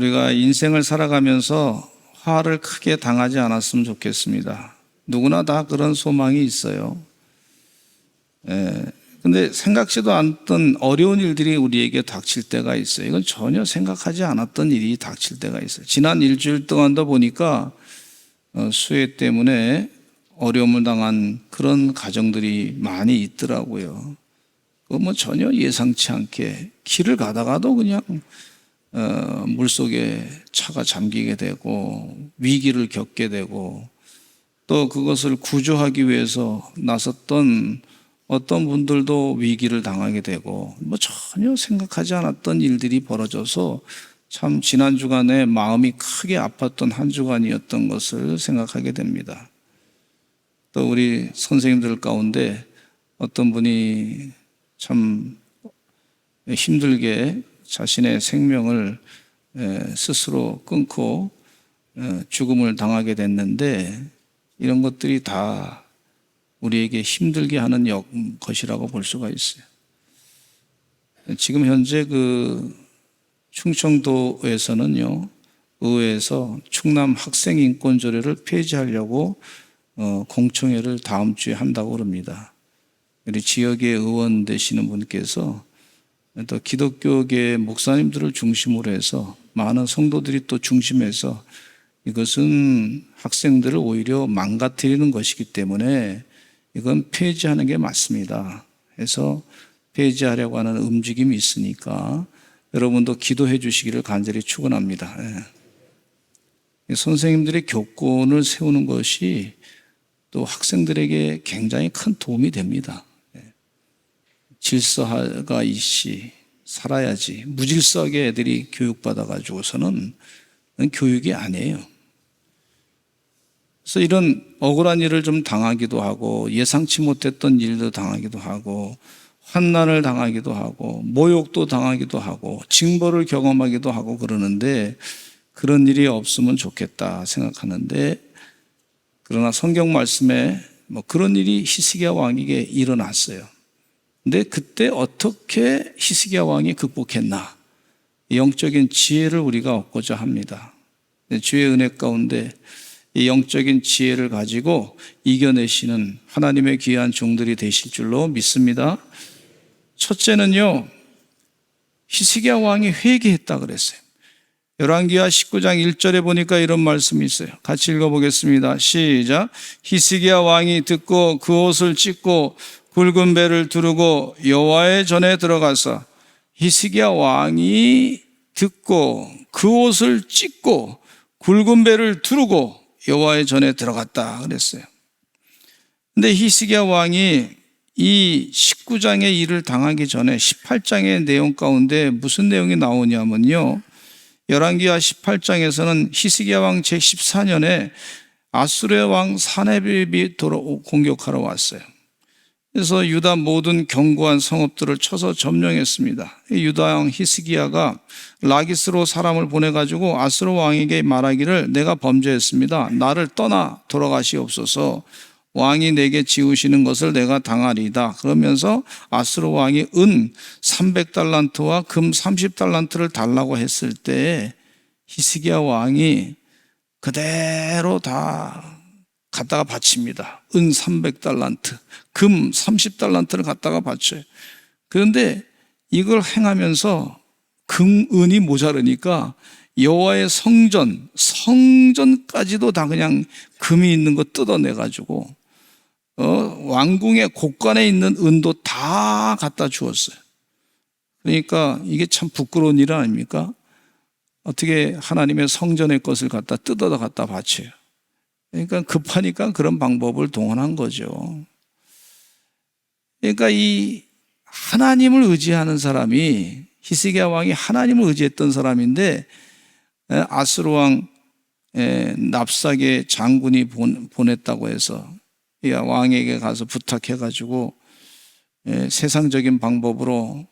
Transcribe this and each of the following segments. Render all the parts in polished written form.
우리가 인생을 살아가면서 화를 크게 당하지 않았으면 좋겠습니다. 누구나 다 그런 소망이 있어요. 근데 생각지도 않던 어려운 일들이 우리에게 닥칠 때가 있어요. 이건 전혀 생각하지 않았던 일이 닥칠 때가 있어요. 지난 일주일 동안도 보니까 수해 때문에 어려움을 당한 그런 가정들이 많이 있더라고요. 그거 전혀 예상치 않게 길을 가다가도 그냥 물속에 차가 잠기게 되고 위기를 겪게 되고 또 그것을 구조하기 위해서 나섰던 어떤 분들도 위기를 당하게 되고 전혀 생각하지 않았던 일들이 벌어져서 참 지난 주간에 마음이 크게 아팠던 한 주간이었던 것을 생각하게 됩니다. 또 우리 선생님들 가운데 어떤 분이 참 힘들게 자신의 생명을 스스로 끊고 죽음을 당하게 됐는데 이런 것들이 다 우리에게 힘들게 하는 것이라고 볼 수가 있어요. 지금 현재 충청도에서는요, 의회에서 충남 학생인권조례를 폐지하려고 공청회를 다음 주에 한다고 그럽니다. 우리 지역의 의원 되시는 분께서 또 기독교계 목사님들을 중심으로 해서 많은 성도들이 또 중심해서 이것은 학생들을 오히려 망가뜨리는 것이기 때문에 이건 폐지하는 게 맞습니다. 해서 폐지하려고 하는 움직임이 있으니까 여러분도 기도해 주시기를 간절히 축원합니다. 선생님들의 교권을 세우는 것이 또 학생들에게 굉장히 큰 도움이 됩니다. 질서가 있이 살아야지 무질서하게 애들이 교육받아가지고서는 교육이 아니에요. 그래서 이런 억울한 일을 좀 당하기도 하고 예상치 못했던 일도 당하기도 하고 환난을 당하기도 하고 모욕도 당하기도 하고 징벌을 경험하기도 하고 그러는데 그런 일이 없으면 좋겠다 생각하는데 그러나 성경 말씀에 그런 일이 히스기야 왕에게 일어났어요. 근데 그때 어떻게 히스기야 왕이 극복했나? 영적인 지혜를 우리가 얻고자 합니다. 주의 은혜 가운데 이 영적인 지혜를 가지고 이겨내시는 하나님의 귀한 종들이 되실 줄로 믿습니다. 첫째는요, 히스기야 왕이 회개했다 그랬어요. 열왕기하 19장 1절에 보니까 이런 말씀이 있어요. 같이 읽어보겠습니다. 시작. 히스기야 왕이 듣고 그 옷을 찢고 굵은 배를 두르고 여호와의 전에 들어가서 히스기야 왕이 듣고 그 옷을 찢고 굵은 배를 두르고 여호와의 전에 들어갔다 그랬어요. 근데 히스기야 왕이 이 19장의 일을 당하기 전에 18장의 내용 가운데 무슨 내용이 나오냐면요, 열왕기하 18장에서는 히스기야 왕 제14년에 아수르의 왕 사네립이 공격하러 왔어요. 그래서 유다 모든 견고한 성읍들을 쳐서 점령했습니다. 유다 왕 히스기야가 라기스로 사람을 보내가지고 아수르 왕에게 말하기를 내가 범죄했습니다. 나를 떠나 돌아가시옵소서. 왕이 내게 지우시는 것을 내가 당하리이다. 그러면서 아수르 왕이 은 300달란트와 금 30달란트를 달라고 했을 때 히스기야 왕이 그대로 다 갖다가 바칩니다. 은 300달란트, 금 30달란트를 갖다가 바쳐요. 그런데 이걸 행하면서 은이 모자르니까 여호와의 성전까지도 다 그냥 금이 있는 거 뜯어내가지고 왕궁의 곳간에 있는 은도 다 갖다 주었어요. 그러니까 이게 참 부끄러운 일 아닙니까? 어떻게 하나님의 성전의 것을 갖다 뜯어다 갖다 바쳐요. 그러니까 급하니까 그런 방법을 동원한 거죠. 그러니까 이 하나님을 의지하는 사람이, 히스기야 왕이 하나님을 의지했던 사람인데 아수르 왕 납삭의 장군이 보냈다고 해서 왕에게 가서 부탁해가지고 세상적인 방법으로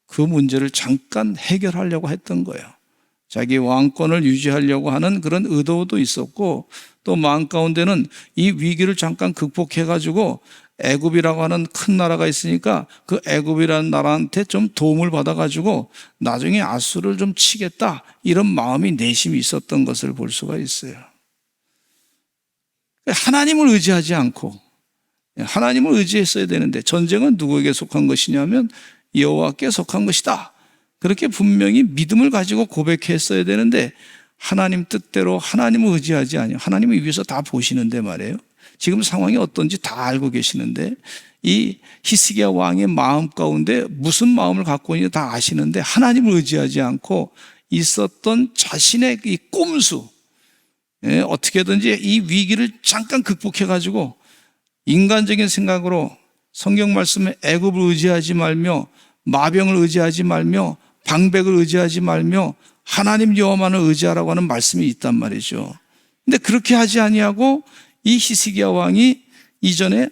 그 문제를 잠깐 해결하려고 했던 거예요. 자기 왕권을 유지하려고 하는 그런 의도도 있었고 또 마음 가운데는 이 위기를 잠깐 극복해가지고 애굽이라고 하는 큰 나라가 있으니까 그 애굽이라는 나라한테 좀 도움을 받아가지고 나중에 아수르를 좀 치겠다, 이런 마음이 내심이 있었던 것을 볼 수가 있어요. 하나님을 의지하지 않고, 하나님을 의지했어야 되는데, 전쟁은 누구에게 속한 것이냐면 여호와께 속한 것이다, 그렇게 분명히 믿음을 가지고 고백했어야 되는데, 하나님 뜻대로 하나님을 의지하지 않아요. 하나님을 위해서 다 보시는데 말이에요. 지금 상황이 어떤지 다 알고 계시는데, 이 히스기야 왕의 마음 가운데 무슨 마음을 갖고 있는지 다 아시는데 하나님을 의지하지 않고 있었던 자신의 이 꼼수, 어떻게든지 이 위기를 잠깐 극복해가지고 인간적인 생각으로 성경 말씀에 애굽을 의지하지 말며 마병을 의지하지 말며 방백을 의지하지 말며 하나님 여호와만을 의지하라고 하는 말씀이 있단 말이죠. 근데 그렇게 하지 아니하고 이 히스기야 왕이 이전에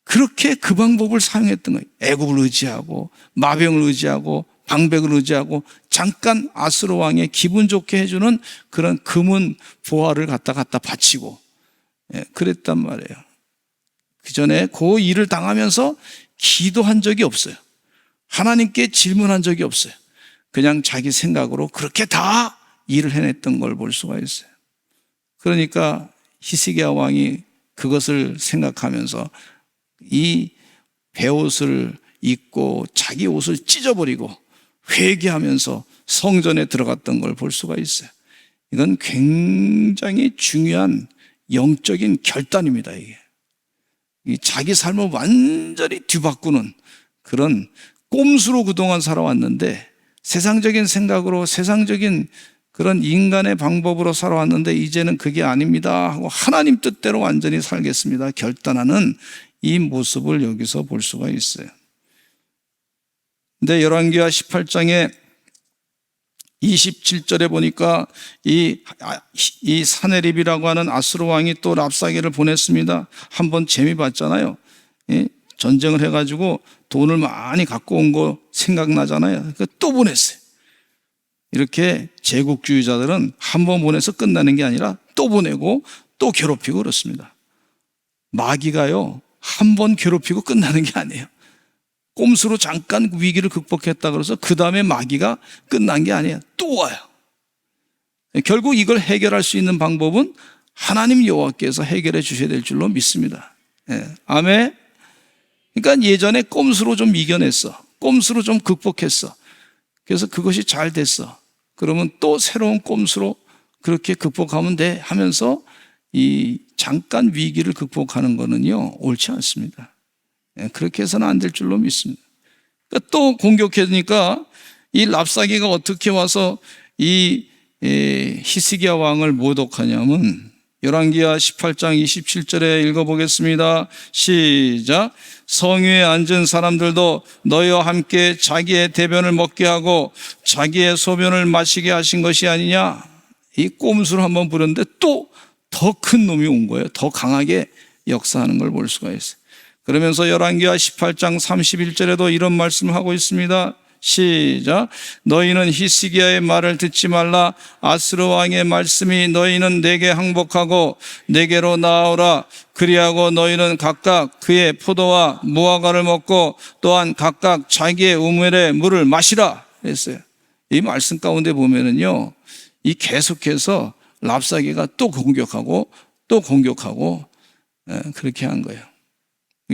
그렇게 그 방법을 사용했던 거예요. 애굽을 의지하고 마병을 의지하고 방백을 의지하고 잠깐 아수르 왕의 기분 좋게 해주는 그런 금은 보화를 갖다 바치고 그랬단 말이에요. 그 전에 그 일을 당하면서 기도한 적이 없어요. 하나님께 질문한 적이 없어요. 그냥 자기 생각으로 그렇게 다 일을 해냈던 걸 볼 수가 있어요. 그러니까 히스기야 왕이 그것을 생각하면서 이 베옷을 입고 자기 옷을 찢어버리고 회개하면서 성전에 들어갔던 걸 볼 수가 있어요. 이건 굉장히 중요한 영적인 결단입니다. 이게 자기 삶을 완전히 뒤바꾸는 그런 꼼수로 그동안 살아왔는데, 세상적인 생각으로 세상적인 그런 인간의 방법으로 살아왔는데 이제는 그게 아닙니다 하고 하나님 뜻대로 완전히 살겠습니다 결단하는 이 모습을 여기서 볼 수가 있어요. 근데 열왕기하 18장에 27절에 보니까 이 사네립이라고 하는 아수르 왕이 또 랍사게를 보냈습니다. 한번 재미 봤잖아요. 전쟁을 해가지고 돈을 많이 갖고 온 거 생각나잖아요. 또 보냈어요. 이렇게 제국주의자들은 한 번 보내서 끝나는 게 아니라 또 보내고 또 괴롭히고 그렇습니다. 마귀가요, 한 번 괴롭히고 끝나는 게 아니에요. 꼼수로 잠깐 위기를 극복했다 그래서 그 다음에 마귀가 끝난 게 아니에요. 또 와요. 결국 이걸 해결할 수 있는 방법은 하나님 여호와께서 해결해 주셔야 될 줄로 믿습니다. 아멘. 그러니까 예전에 꼼수로 좀 이겨냈어. 꼼수로 좀 극복했어. 그래서 그것이 잘 됐어. 그러면 또 새로운 꼼수로 그렇게 극복하면 돼 하면서 이 잠깐 위기를 극복하는 거는요, 옳지 않습니다. 그렇게 해서는 안 될 줄로 믿습니다. 그러니까 또 공격해니까 이 랍사게가 어떻게 와서 이 히스기야 왕을 모독하냐면, 열왕기하 18장 27절에 읽어보겠습니다. 시작. 성위에 앉은 사람들도 너희와 함께 자기의 대변을 먹게 하고 자기의 소변을 마시게 하신 것이 아니냐. 이 꼼수를 한번 부렸는데 또 더 큰 놈이 온 거예요. 더 강하게 역사하는 걸 볼 수가 있어요. 그러면서 열왕기하 18장 31절에도 이런 말씀을 하고 있습니다. 시작. 너희는 히스기야의 말을 듣지 말라. 아수르 왕의 말씀이 너희는 내게 항복하고 내게로 나아오라. 그리하고 너희는 각각 그의 포도와 무화과를 먹고 또한 각각 자기의 우물의 물을 마시라 했어요. 이 말씀 가운데 보면은요, 이 계속해서 랍사게가 또 공격하고 그렇게 한 거예요.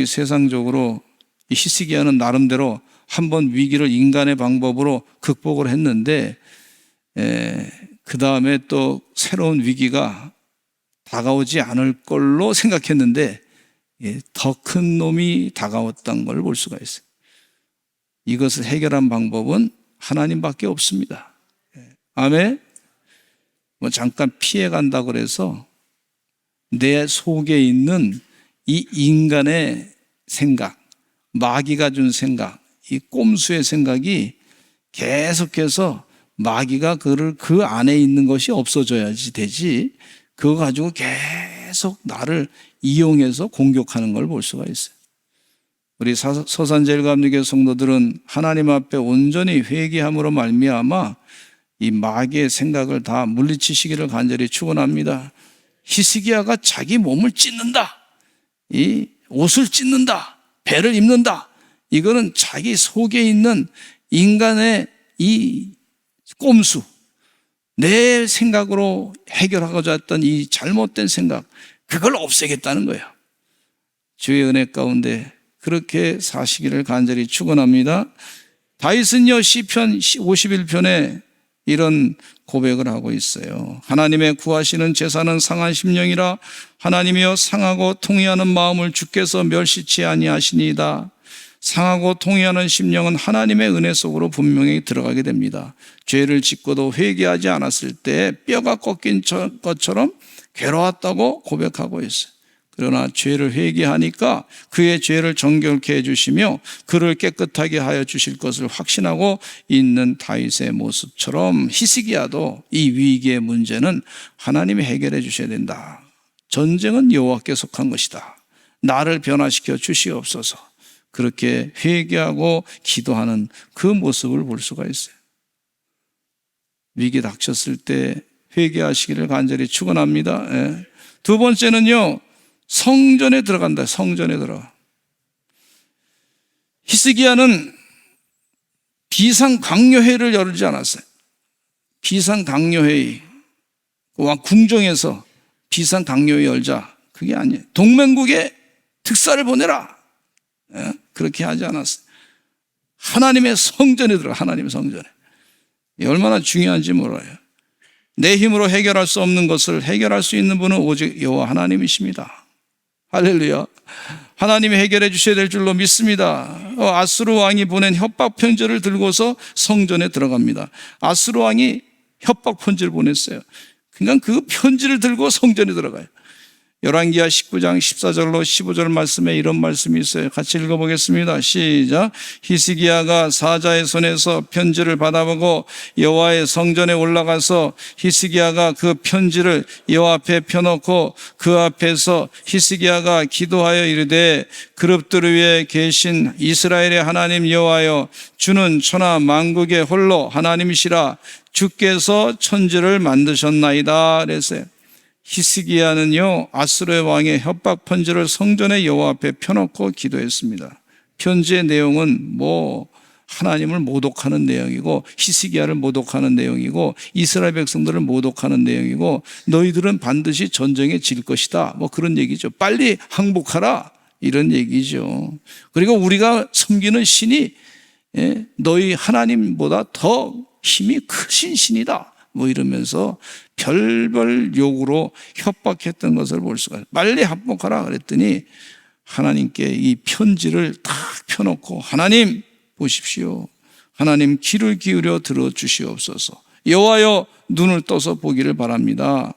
세상적으로 이 히스기야는 나름대로 한번 위기를 인간의 방법으로 극복을 했는데, 그 다음에 또 새로운 위기가 다가오지 않을 걸로 생각했는데 더 큰 놈이 다가왔던 걸 볼 수가 있어요. 이것을 해결한 방법은 하나님밖에 없습니다. 아멘. 잠깐 피해간다고 그래서 내 속에 있는 이 인간의 생각, 마귀가 준 생각, 이 꼼수의 생각이 계속해서 마귀가 그 안에 있는 것이 없어져야지 되지, 그거 가지고 계속 나를 이용해서 공격하는 걸 볼 수가 있어요. 우리 서산제일감리교 성도들은 하나님 앞에 온전히 회개함으로 말미암아 이 마귀의 생각을 다 물리치시기를 간절히 축원합니다. 히스기야가 자기 몸을 찢는다, 이 옷을 찢는다, 배를 입는다. 이거는 자기 속에 있는 인간의 이 꼼수, 내 생각으로 해결하고자 했던 이 잘못된 생각, 그걸 없애겠다는 거예요. 주의 은혜 가운데 그렇게 사시기를 간절히 축원합니다. 다윗은요, 시편 51편에 이런 고백을 하고 있어요. 하나님의 구하시는 제사는 상한 심령이라, 하나님이여 상하고 통회하는 마음을 주께서 멸시치 아니하시니이다. 상하고 통회하는 심령은 하나님의 은혜 속으로 분명히 들어가게 됩니다. 죄를 짓고도 회개하지 않았을 때 뼈가 꺾인 것처럼 괴로웠다고 고백하고 있어요. 그러나 죄를 회개하니까 그의 죄를 정결케 해주시며 그를 깨끗하게 하여 주실 것을 확신하고 있는 다윗의 모습처럼 히스기야도 이 위기의 문제는 하나님이 해결해 주셔야 된다. 전쟁은 여호와께 속한 것이다. 나를 변화시켜 주시옵소서. 그렇게 회개하고 기도하는 그 모습을 볼 수가 있어요. 위기 닥쳤을 때 회개하시기를 간절히 축원합니다. 예. 두 번째는요, 성전에 들어간다. 성전에 들어가. 히스기야는 비상강요회를 열지 않았어요. 비상강요회의, 궁정에서 비상강요회 열자, 그게 아니에요. 동맹국에 특사를 보내라, 그렇게 하지 않았어요. 하나님의 성전에 들어가. 하나님의 성전에. 얼마나 중요한지 몰라요. 내 힘으로 해결할 수 없는 것을 해결할 수 있는 분은 오직 여호와 하나님이십니다. 할렐루야. 하나님이 해결해 주셔야 될 줄로 믿습니다. 아수르 왕이 보낸 협박 편지를 들고서 성전에 들어갑니다. 아수르 왕이 협박 편지를 보냈어요. 그러니까 그 편지를 들고 성전에 들어가요. 열왕기하 19장 14절로 15절 말씀에 이런 말씀이 있어요. 같이 읽어보겠습니다. 시작. 히스기야가 사자의 손에서 편지를 받아보고 여호와의 성전에 올라가서 히스기야가 그 편지를 여호와 앞에 펴놓고 그 앞에서 히스기야가 기도하여 이르되, 그룹들 위에 계신 이스라엘의 하나님 여호와여, 주는 천하 만국의 홀로 하나님이시라. 주께서 천지를 만드셨나이다. 그랬어요. 히스기야는요, 아수르 왕의 협박 편지를 성전의 여호와 앞에 펴놓고 기도했습니다. 편지의 내용은 하나님을 모독하는 내용이고, 히스기야를 모독하는 내용이고, 이스라엘 백성들을 모독하는 내용이고, 너희들은 반드시 전쟁에 질 것이다, 그런 얘기죠. 빨리 항복하라, 이런 얘기죠. 그리고 우리가 섬기는 신이 너희 하나님보다 더 힘이 크신 신이다, 이러면서 별별 욕으로 협박했던 것을 볼 수가 있어요. 빨리 항복하라 그랬더니 하나님께 이 편지를 딱 펴놓고, 하나님 보십시오. 하나님 귀를 기울여 들어주시옵소서. 여호와여, 눈을 떠서 보기를 바랍니다.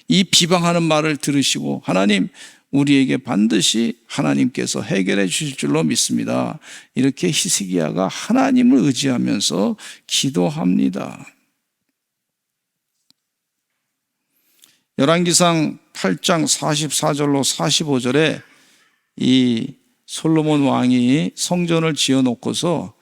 이 비방하는 말을 들으시고, 하나님 우리에게 반드시 하나님께서 해결해 주실 줄로 믿습니다. 이렇게 히스기야가 하나님을 의지하면서 기도합니다. 열왕기상 8장 44절로 45절에 이 솔로몬 왕이 성전을 지어놓고서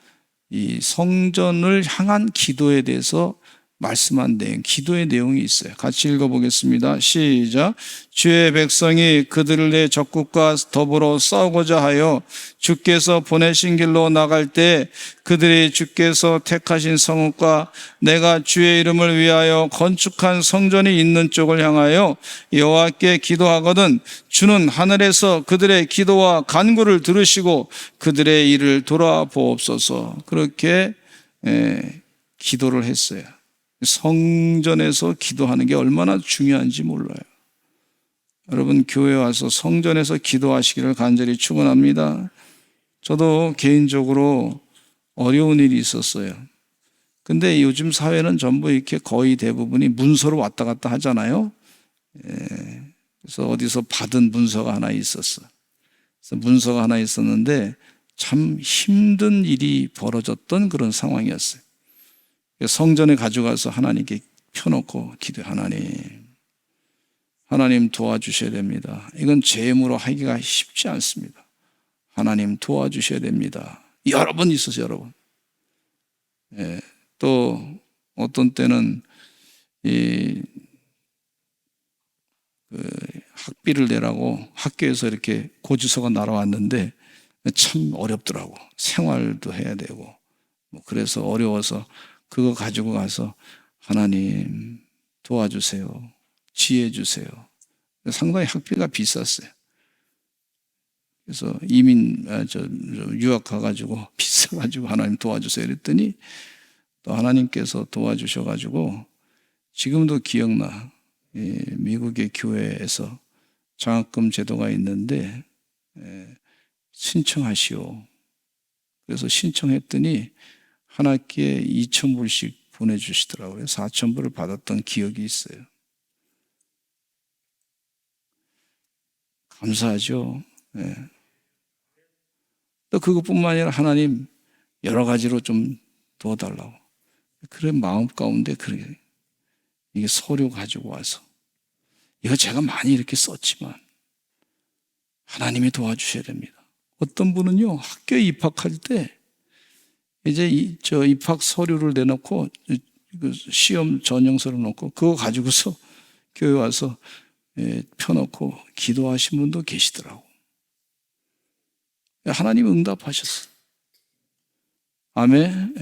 이 성전을 향한 기도에 대해서 말씀한 내용, 기도의 내용이 있어요. 같이 읽어보겠습니다. 시작. 주의 백성이 그들의 적국과 더불어 싸우고자 하여 주께서 보내신 길로 나갈 때 그들이 주께서 택하신 성읍과 내가 주의 이름을 위하여 건축한 성전이 있는 쪽을 향하여 여호와께 기도하거든 주는 하늘에서 그들의 기도와 간구를 들으시고 그들의 일을 돌아보옵소서. 그렇게 기도를 했어요. 성전에서 기도하는 게 얼마나 중요한지 몰라요. 여러분, 교회 와서 성전에서 기도하시기를 간절히 축원합니다. 저도 개인적으로 어려운 일이 있었어요. 근데 요즘 사회는 전부 이렇게 거의 대부분이 문서로 왔다 갔다 하잖아요. 그래서 어디서 받은 문서가 하나 있었어. 그래서 문서가 하나 있었는데 참 힘든 일이 벌어졌던 그런 상황이었어요. 성전에 가져가서 하나님께 펴놓고 기도해. 하나님 도와주셔야 됩니다. 이건 제 힘으로 하기가 쉽지 않습니다. 하나님 도와주셔야 됩니다. 여러 번 있었어요, 여러분. 또 어떤 때는 학비를 내라고 학교에서 이렇게 고지서가 날아왔는데 참 어렵더라고. 생활도 해야 되고. 그래서 어려워서 그거 가지고 가서 하나님 도와주세요. 지혜 주세요. 상당히 학비가 비쌌어요. 그래서 유학 가가지고 비싸가지고 하나님 도와주세요 그랬더니 또 하나님께서 도와주셔가지고 지금도 기억나. 미국의 교회에서 장학금 제도가 있는데 신청하시오. 그래서 신청했더니 한 학기에 2,000불씩 보내주시더라고요. 4,000불을 받았던 기억이 있어요. 감사하죠. 또 그것뿐만 아니라 하나님 여러 가지로 좀 도와달라고. 그래 마음 가운데 그래 이게 서류 가지고 와서 이거 제가 많이 이렇게 썼지만 하나님이 도와주셔야 됩니다. 어떤 분은요 학교에 입학할 때 이제 입학 서류를 내놓고 시험 전형서를 놓고 그거 가지고서 교회 와서 펴놓고 기도하신 분도 계시더라고. 하나님 응답하셨어요. 아멘.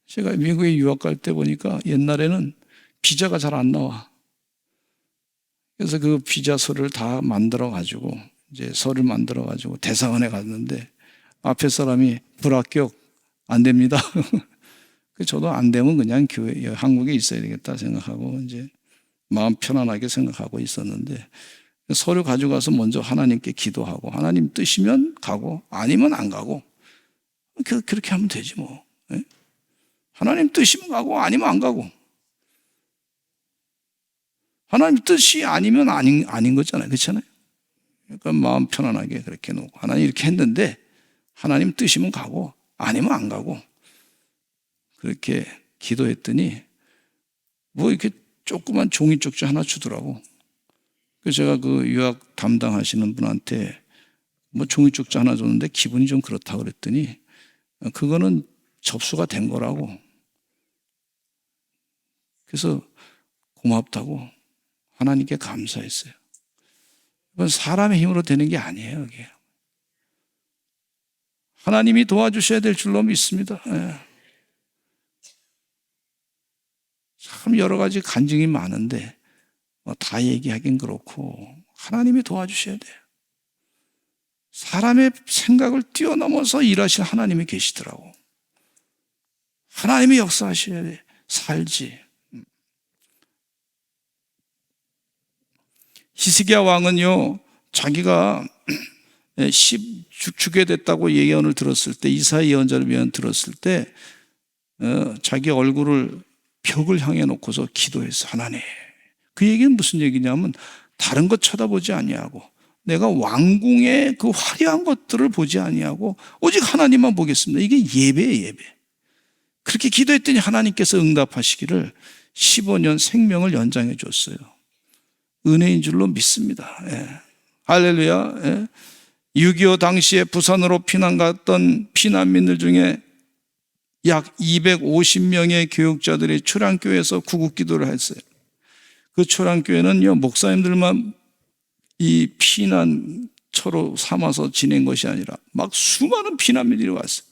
제가 미국에 유학 갈 때 보니까 옛날에는 비자가 잘 안 나와. 그래서 그 비자 서류를 다 만들어 가지고 이제 서류를 만들어 가지고 대사관에 갔는데 앞에 사람이 불합격 안 됩니다. 저도 안 되면 그냥 교회 한국에 있어야 되겠다 생각하고 이제 마음 편안하게 생각하고 있었는데 서류 가져가서 먼저 하나님께 기도하고 하나님 뜻이면 가고 아니면 안 가고 그렇게 하면 되지 뭐. 하나님 뜻이면 가고 아니면 안 가고. 하나님 뜻이 아니면 아닌 거잖아요. 그렇잖아요. 그러니까 마음 편안하게 그렇게 놓고 하나님 이렇게 했는데 하나님 뜻이면 가고 아니면 안 가고 그렇게 기도했더니 뭐 이렇게 조그만 종이 쪽지 하나 주더라고. 그래서 제가 그 유학 담당하시는 분한테 뭐 종이 쪽지 하나 줬는데 기분이 좀 그렇다 그랬더니 그거는 접수가 된 거라고. 그래서 고맙다고 하나님께 감사했어요. 이건 사람의 힘으로 되는 게 아니에요. 이게. 하나님이 도와주셔야 될 줄로 믿습니다. 참 여러 가지 간증이 많은데 다 얘기하긴 그렇고 하나님이 도와주셔야 돼요. 사람의 생각을 뛰어넘어서 일하실 하나님이 계시더라고. 하나님이 역사하셔야 돼. 살지. 히스기야 왕은요, 자기가 죽게 됐다고 예언을 들었을 때, 이사야 예언자를 예언 들었을 때, 자기 얼굴을 벽을 향해 놓고서 기도했어. 하나님. 그 얘기는 무슨 얘기냐면, 다른 것 쳐다보지 아니하고, 내가 왕궁의 그 화려한 것들을 보지 아니하고, 오직 하나님만 보겠습니다. 이게 예배예요, 예배. 그렇게 기도했더니 하나님께서 응답하시기를 15년 생명을 연장해 줬어요. 은혜인 줄로 믿습니다. 할렐루야. 6.25 당시에 부산으로 피난 갔던 피난민들 중에 약 250명의 교육자들이 초량교회에서 구국기도를 했어요. 그 초량교회는요, 목사님들만 이 피난처로 삼아서 지낸 것이 아니라 막 수많은 피난민들이 왔어요.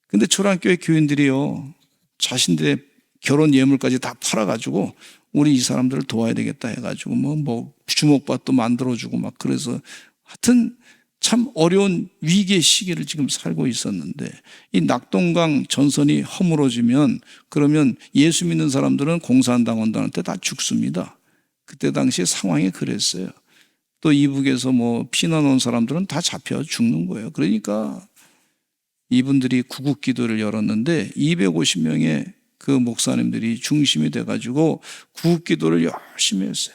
근데 초량교회 교인들이요, 자신들의 결혼 예물까지 다 팔아가지고 우리 이 사람들을 도와야 되겠다 해가지고 뭐 주먹밭도 만들어주고 막 그래서 하여튼 참 어려운 위기의 시기를 지금 살고 있었는데 이 낙동강 전선이 허물어지면 그러면 예수 믿는 사람들은 공산당원들한테 다 죽습니다. 그때 당시 상황이 그랬어요. 또 이북에서 뭐 피난 온 사람들은 다 잡혀 죽는 거예요. 그러니까 이분들이 구국기도를 열었는데 250명의 그 목사님들이 중심이 돼가지고 구국기도를 열심히 했어요.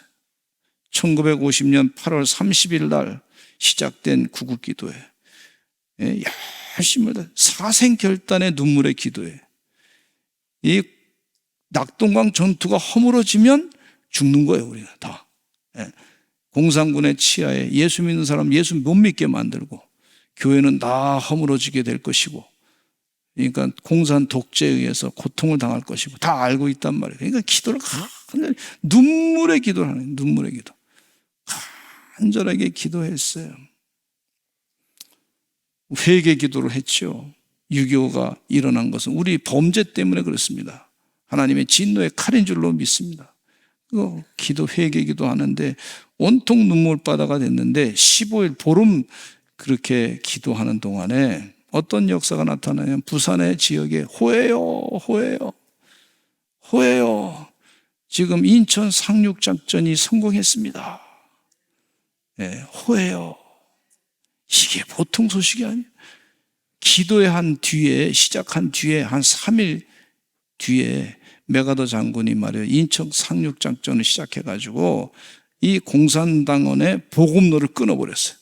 1950년 8월 30일 날 시작된 구국기도에 열심히 사생결단의 눈물의 기도에 이 낙동강 전투가 허물어지면 죽는 거예요. 우리가 다. 공산군의 치하에 예수 믿는 사람 예수 못 믿게 만들고 교회는 다 허물어지게 될 것이고 그러니까 공산 독재에 의해서 고통을 당할 것이고 다 알고 있단 말이에요. 그러니까 기도를 눈물의 기도를 하는 거예요. 눈물의 기도. 간절하게 기도했어요. 회개 기도를 했죠. 6.25가 일어난 것은 우리 범죄 때문에 그렇습니다. 하나님의 진노의 칼인 줄로 믿습니다. 기도, 회개 기도하는데 온통 눈물바다가 됐는데 15일 보름 그렇게 기도하는 동안에 어떤 역사가 나타나냐면 부산의 지역에 호해요. 지금 인천 상륙작전이 성공했습니다. 네, 호해요. 이게 보통 소식이 아니에요. 기도의 시작한 뒤에 한 3일 뒤에 메가더 장군이 말이에요. 인천 상륙작전을 시작해가지고 이 공산당원의 보급로를 끊어버렸어요.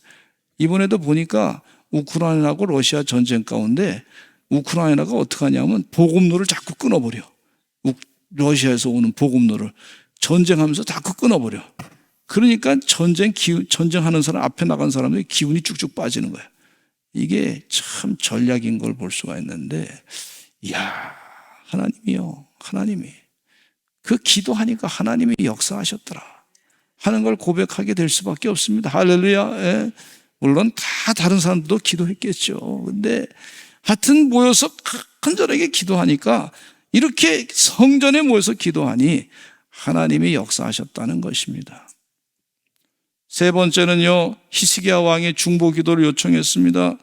이번에도 보니까 우크라이나하고 러시아 전쟁 가운데 우크라이나가 어떻게 하냐면 보급로를 자꾸 끊어버려. 러시아에서 오는 보급로를 전쟁하면서 자꾸 끊어버려. 그러니까 전쟁하는 사람, 앞에 나간 사람들이 기운이 쭉쭉 빠지는 거예요. 이게 참 전략인 걸 볼 수가 있는데, 이야, 하나님이 그 기도하니까 하나님이 역사하셨더라 하는 걸 고백하게 될 수밖에 없습니다. 할렐루야. 예. 물론 다 다른 사람들도 기도했겠죠. 근데 하여튼 모여서 간절하게 기도하니까 이렇게 성전에 모여서 기도하니 하나님이 역사하셨다는 것입니다. 세 번째는요, 히스기야 왕의 중보 기도를 요청했습니다.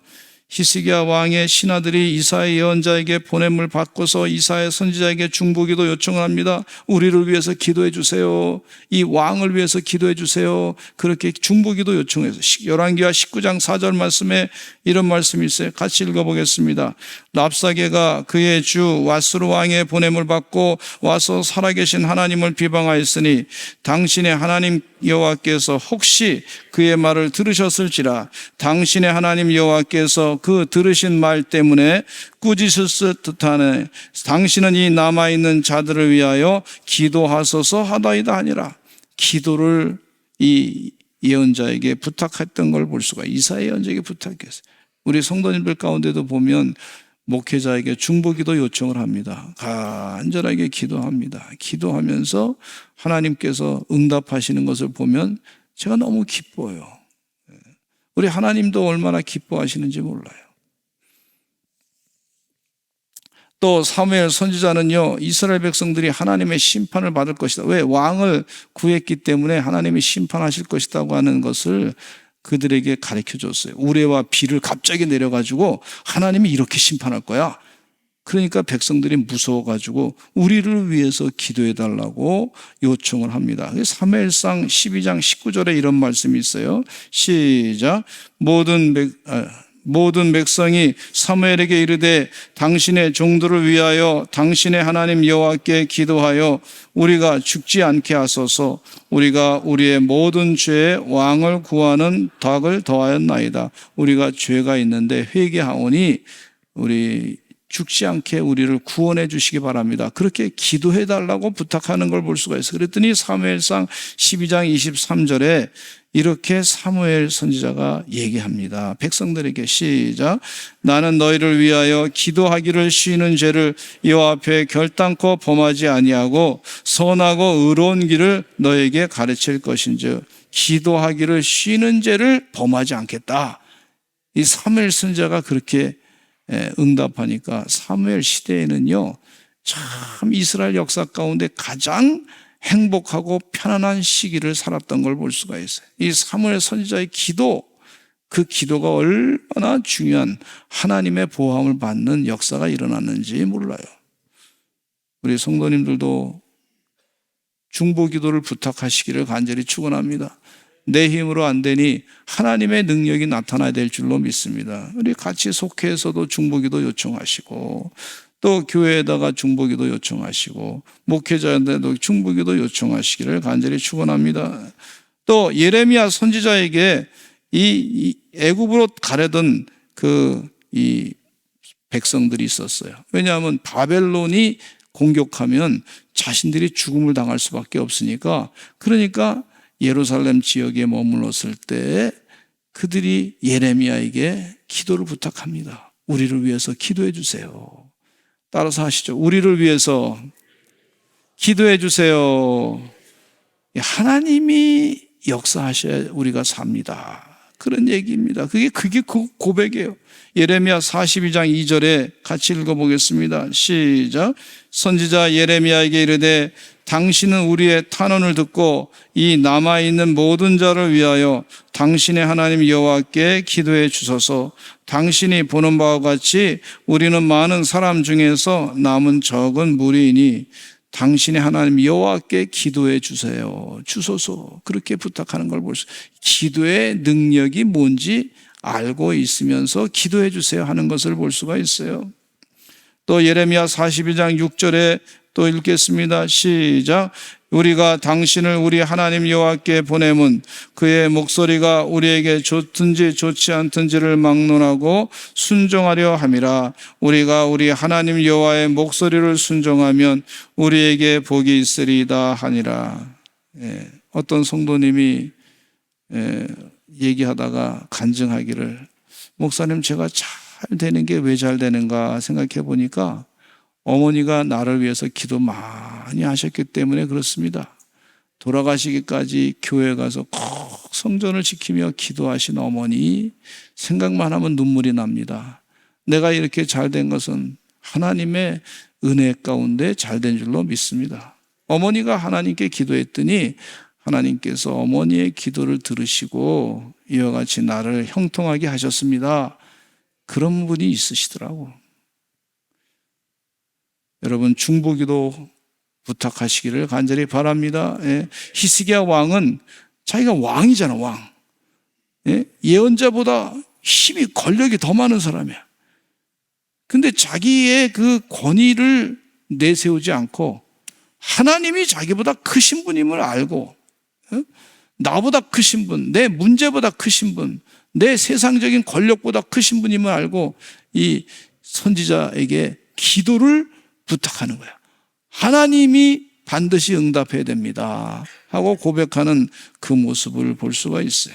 히스기야 왕의 신하들이 이사야 예언자에게 보냄을 받고서 이사야 선지자에게 중보기도 요청을 합니다. 우리를 위해서 기도해 주세요. 이 왕을 위해서 기도해 주세요. 그렇게 중보기도 요청해서 열왕기하 19장 4절 말씀에 이런 말씀이 있어요. 같이 읽어보겠습니다. 랍사게가 그의 주 와스루 왕의 보냄을 받고 와서 살아계신 하나님을 비방하였으니 당신의 하나님 여호와께서 혹시 그의 말을 들으셨을지라. 당신의 하나님 여호와께서 그 들으신 말 때문에 꾸짖으실 듯하네. 당신은 이 남아있는 자들을 위하여 기도하소서 하다이다 하니라. 기도를 이 예언자에게 부탁했던 걸 볼 수가, 이사야 예언자에게 부탁했어요. 우리 성도님들 가운데도 보면 목회자에게 중보기도 요청을 합니다. 간절하게 기도합니다. 기도하면서 하나님께서 응답하시는 것을 보면 제가 너무 기뻐요. 우리 하나님도 얼마나 기뻐하시는지 몰라요. 또 사무엘 선지자는요, 이스라엘 백성들이 하나님의 심판을 받을 것이다. 왜? 왕을 구했기 때문에 하나님이 심판하실 것이라고 하는 것을 그들에게 가르쳐 줬어요. 우레와 비를 갑자기 내려가지고 하나님이 이렇게 심판할 거야. 그러니까 백성들이 무서워가지고 우리를 위해서 기도해 달라고 요청을 합니다. 사무엘상 12장 19절에 이런 말씀이 있어요. 시작. 모든 백성이 사무엘에게 이르되 당신의 종들을 위하여 당신의 하나님 여호와께 기도하여 우리가 죽지 않게 하소서. 우리가 우리의 모든 죄에 왕을 구하는 덕을 더하였나이다. 우리가 죄가 있는데 회개하오니 우리 죽지 않게 우리를 구원해 주시기 바랍니다. 그렇게 기도해 달라고 부탁하는 걸 볼 수가 있어요. 그랬더니 사무엘상 12장 23절에 이렇게 사무엘 선지자가 얘기합니다. 백성들에게 시작. 나는 너희를 위하여 기도하기를 쉬는 죄를 여호와 앞에 결단코 범하지 아니하고 선하고 의로운 길을 너에게 가르칠 것인즉 기도하기를 쉬는 죄를 범하지 않겠다. 이 사무엘 선지자가 그렇게 응답하니까 사무엘 시대에는요, 참 이스라엘 역사 가운데 가장 행복하고 편안한 시기를 살았던 걸 볼 수가 있어요. 이 사무엘 선지자의 기도, 그 기도가 얼마나 중요한 하나님의 보호함을 받는 역사가 일어났는지 몰라요. 우리 성도님들도 중보 기도를 부탁하시기를 간절히 축원합니다. 내 힘으로 안 되니 하나님의 능력이 나타나야 될 줄로 믿습니다. 우리 같이 속회에서도 중보기도 요청하시고 또 교회에다가 중보기도 요청하시고 목회자한테도 중보기도 요청하시기를 간절히 축원합니다. 또 예레미야 선지자에게 이 애굽으로 가려던 이 백성들이 있었어요. 왜냐하면 바벨론이 공격하면 자신들이 죽음을 당할 수밖에 없으니까, 그러니까 예루살렘 지역에 머물렀을 때 그들이 예레미야에게 기도를 부탁합니다. 우리를 위해서 기도해 주세요. 따라서 하시죠. 우리를 위해서 기도해 주세요. 하나님이 역사하셔야 우리가 삽니다. 그런 얘기입니다. 그게 고백이에요. 예레미야 42장 2절에 같이 읽어보겠습니다. 시작. 선지자 예레미야에게 이르되 당신은 우리의 탄원을 듣고 이 남아있는 모든 자를 위하여 당신의 하나님 여호와께 기도해 주소서. 당신이 보는 바와 같이 우리는 많은 사람 중에서 남은 적은 무리이니 당신의 하나님 여호와께 기도해 주세요. 주소서. 그렇게 부탁하는 걸 볼 수, 기도의 능력이 뭔지 알고 있으면서 기도해 주세요 하는 것을 볼 수가 있어요. 또 예레미야 42장 6절에 또 읽겠습니다. 시작. 우리가 당신을 우리 하나님 여호와께 보내면 그의 목소리가 우리에게 좋든지 좋지 않든지를 막론하고 순종하려 함이라. 우리가 우리 하나님 여호와의 목소리를 순종하면 우리에게 복이 있으리이다 하니라. 어떤 성도님이 얘기하다가 간증하기를, 목사님 제가 잘 되는 게 왜 잘 되는가 생각해 보니까 어머니가 나를 위해서 기도 많이 하셨기 때문에 그렇습니다. 돌아가시기까지 교회 가서 꼭 성전을 지키며 기도하신 어머니 생각만 하면 눈물이 납니다. 내가 이렇게 잘된 것은 하나님의 은혜 가운데 잘된 줄로 믿습니다. 어머니가 하나님께 기도했더니 하나님께서 어머니의 기도를 들으시고 이와 같이 나를 형통하게 하셨습니다. 그런 분이 있으시더라고. 여러분 중보기도 부탁하시기를 간절히 바랍니다. 히스기야 왕은 자기가 왕이잖아, 왕. 예언자보다 힘이 권력이 더 많은 사람이야. 근데 자기의 그 권위를 내세우지 않고 하나님이 자기보다 크신 분임을 알고, 나보다 크신 분, 내 문제보다 크신 분, 내 세상적인 권력보다 크신 분임을 알고 이 선지자에게 기도를 부탁하는 거야. 하나님이 반드시 응답해야 됩니다 하고 고백하는 그 모습을 볼 수가 있어요.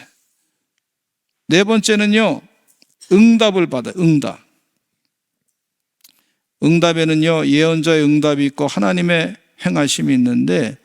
네 번째는요, 응답을 받아. 응답에는요 예언자의 응답이 있고 하나님의 행하심이 있는데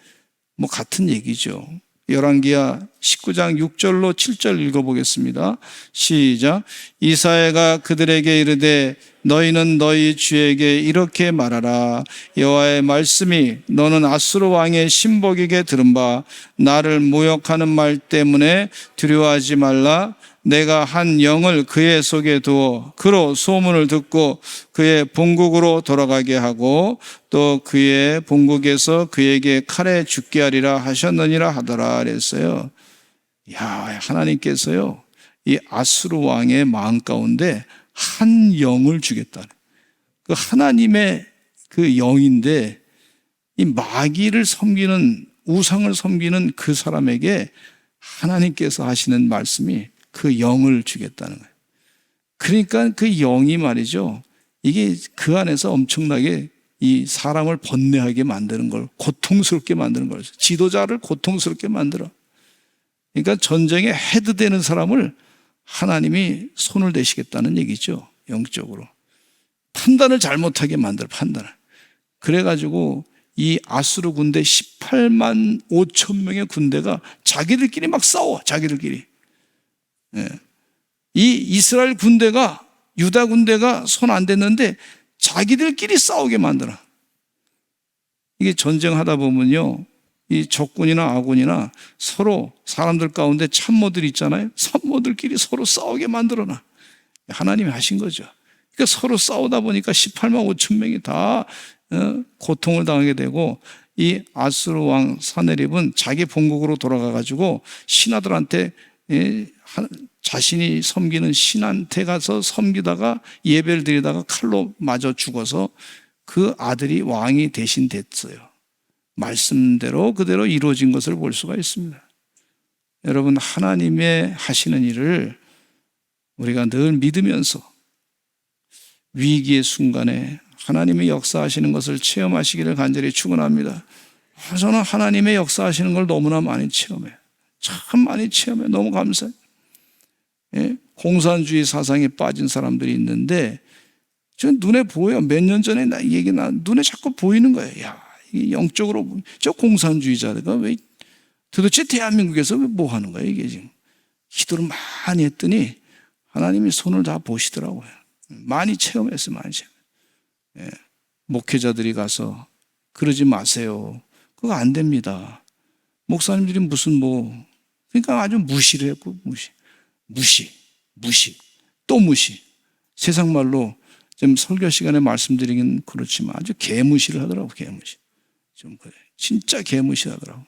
뭐 같은 얘기죠. 열왕기야 19장 6절로 7절 읽어보겠습니다. 시작. 이사야가 그들에게 이르되 너희는 너희 주에게 이렇게 말하라. 여호와의 말씀이 너는 아수르 왕의 신복에게 들은 바 나를 모욕하는 말 때문에 두려워하지 말라. 내가 한 영을 그의 속에 두어 그로 소문을 듣고 그의 본국으로 돌아가게 하고 또 그의 본국에서 그에게 칼에 죽게 하리라 하셨느니라 하더라 그랬어요. 야, 하나님께서요 이 아수르 왕의 마음 가운데 한 영을 주겠다. 그 하나님의 그 영인데 이 마귀를 섬기는, 우상을 섬기는 그 사람에게 하나님께서 하시는 말씀이 그 영을 주겠다는 거예요. 그러니까 그 영이 말이죠, 이게 그 안에서 엄청나게 이 사람을 번뇌하게 만드는 걸, 고통스럽게 만드는 걸, 지도자를 고통스럽게 만들어. 그러니까 전쟁에 헤드되는 사람을 하나님이 손을 대시겠다는 얘기죠. 영적으로 판단을 잘못하게 만들어. 판단을. 그래가지고 이 아수르 군대 18만 5천 명의 군대가 자기들끼리 막 싸워. 자기들끼리. 이 이스라엘 군대가, 유다 군대가 손 안 댔는데 자기들끼리 싸우게 만들어. 이게 전쟁하다 보면요, 이 적군이나 아군이나 서로 사람들 가운데 참모들 있잖아요. 참모들끼리 서로 싸우게 만들어놔. 하나님이 하신 거죠. 그러니까 서로 싸우다 보니까 18만 5천 명이 다 고통을 당하게 되고, 이 아수르 왕 사네립은 자기 본국으로 돌아가가지고 신하들한테, 자신이 섬기는 신한테 가서 섬기다가 예배를 드리다가 칼로 맞아 죽어서 그 아들이 왕이 대신 됐어요. 말씀대로 그대로 이루어진 것을 볼 수가 있습니다. 여러분, 하나님의 하시는 일을 우리가 늘 믿으면서 위기의 순간에 하나님의 역사하시는 것을 체험하시기를 간절히 축원합니다. 저는 하나님의 역사하시는 걸 너무나 많이 체험해요. 참 많이 체험해요. 너무 감사해요. 공산주의 사상에 빠진 사람들이 있는데 저 눈에 보여요. 몇 년 전에 나 얘기 눈에 자꾸 보이는 거예요. 야, 이게 영적으로 저 공산주의자가 왜 도대체 대한민국에서 왜 뭐 하는 거야 이게 지금. 기도를 많이 했더니 하나님이 손을 다 보시더라고요. 많이 체험했어요. 많이 체험. 예. 목회자들이 가서 그러지 마세요. 그거 안 됩니다. 목사님들이 무슨 그러니까 아주 무시를 했고 무시 또 무시. 세상 말로 좀 설교 시간에 말씀드리긴 그렇지만 아주 개무시를 하더라고. 개무시. 좀 그래. 진짜 개무시하더라고.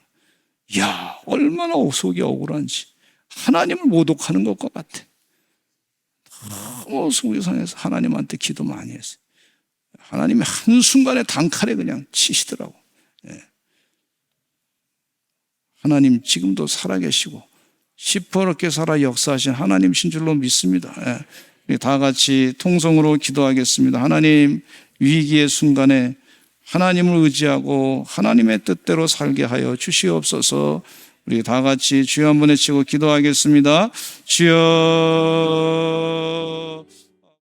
야, 얼마나 속이 억울한지. 하나님을 모독하는 것과 같아. 너무 속이 상해서 하나님한테 기도 많이 했어요. 하나님이 한순간에 단칼에 그냥 치시더라고. 예. 하나님 지금도 살아계시고 시퍼렇게 살아 역사하신 하나님이신 줄로 믿습니다. 예. 우리 다 같이 통성으로 기도하겠습니다. 하나님, 위기의 순간에 하나님을 의지하고 하나님의 뜻대로 살게 하여 주시옵소서. 우리 다 같이 주여 한번 외치고 기도하겠습니다. 주여.